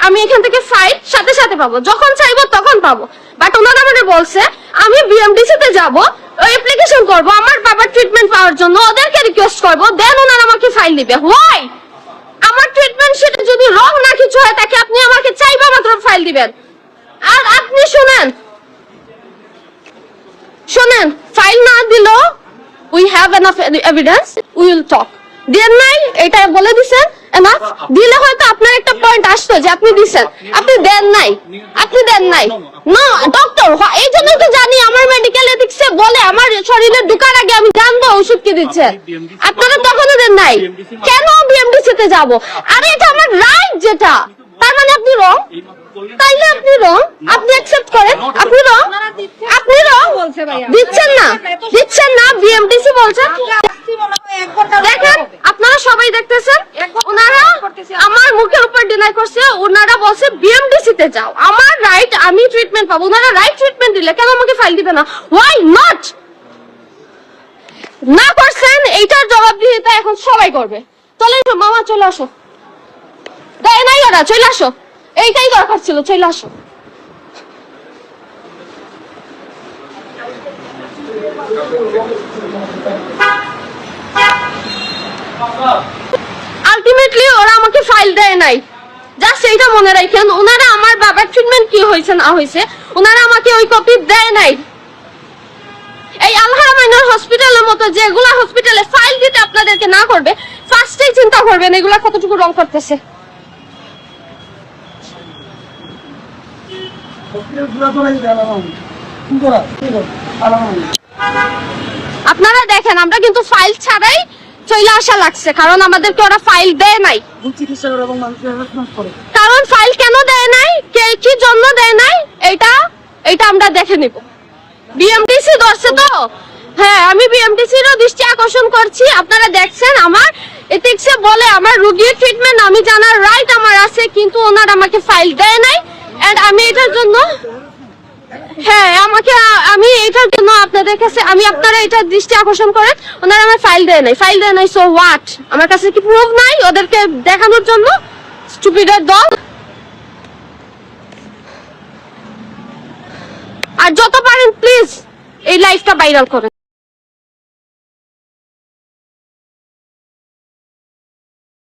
আমি এখান থেকে ফাইল সাথে সাথে পাবো, যখন চাইবো তখন পাবো। বাট ওনারা আমাকে বলছে আমি বিএমডিসি তে যাবো, অ্যাপ্লিকেশন করবো আমার বাবার ট্রিটমেন্ট পাওয়ার জন্য, ওদেরকে রিকোয়েস্ট করবো, দেন ওনারা আমাকে ফাইল দিবে। হোয়াই? আমার ট্রিটমেন্ট সেটা যদি রং না কিছু হয় তাকে আপনি আমাকে চাইবা মাত্র ফাইল দিবেন। আর আপনি শুনেন, ফাইল না দিলেও we have enough evidence, we will talk. দেন নাই, এটা বলে দিছেন এনাফ। দিলে হয়তো আপনার একটা পয়েন্ট আসতো যে আপনি দিছেন, আপনি দেন নাই, না ডক্টর। এই জন্য তো জানি আমার মেডিকেল এথিক্সে বলে আমার শরীরে ঢোকার আগে আমি জানবো ওষুধ কি দিচ্ছেন। আপনারা তখনও দেন নাই, কেন বিএমডিসি তে যাবো? আরে এটা আমার রাইট, যেটা তার মানে আপনি রং। তাইলে আপনি রং, আপনি অ্যাকসেপ্ট করেন আপনি রং, দিচ্ছেন না বিএমডিসি বলছেন। দেখেন আপনারা সবাই দেখতেছেন, ওনারা আমার মুখের উপর ডিনাই করছে, ওনারা বলছে বিএমডিসি তে যাও, আমার রাইট, আমি ট্রিটমেন্ট পাবো। ওনারা রাইট ট্রিটমেন্ট দিলে কেন আমাকে ফাইল দিবে না? Why not? না করছেন, এইটার জবাবদিহিতা এখন সবাই করবে। চলে এসো মামা, চলে আসো। দেয় নাই ওরা, চলে আসো, এইটাই দরকার ছিল, চলে আসো। আলটিমেটলি ওরা আমাকে ফাইল দেয় নাই, জাস্ট এইটা মনে রাখেন। ওনারা আমার বাবার ট্রিটমেন্ট কি হয়েছে না হয়েছে ওনারা আমাকে ওই কপি দেয় নাই। এই আলহারা মাইনর হসপিটালের মতো যেগুলা হসপিটালে ফাইল দিতে আপনাদেরকে না করবে, ফার্স্টেই চিন্তা করবেন এগুলা কতটুকু রং করতেছে। আপনারা দেখেন আমরা কিন্তু ফাইল ছাড়াই চলে আসা লাগছে, কারণ আমাদেরকে ওরা ফাইল দেয় নাই। কারণ ফাইল কেন দেয় নাই, কে কি জন্য দেয় নাই, এটা আমরা দেখে নিব। বিএমডিসি ধরছে তো, হ্যাঁ আমি বিএমডিসিরও দৃষ্টি আকর্ষণ করছি। আপনারা দেখছেন আমার এথিক্সে বলে আমার রোগীর ট্রিটমেন্ট আমি জানার রাইট আমার আছে, কিন্তু ওনারা আমাকে ফাইল দেয় নাই। এন্ড আমি এটার জন্য, হ্যাঁ আমি এটার জন্য আপনাদের কাছে, আপনারা এটা দৃষ্টি আকর্ষণ করেন, ওনারা আমার ফাইল দেয় নাই। So what? আমার কাছে কি প্রুফ নাই ওদেরকে দেখানোর জন্য? স্টুপিডের দল। আর যত পারেন প্লিজ এই লাইফটা ভাইরাল করেন।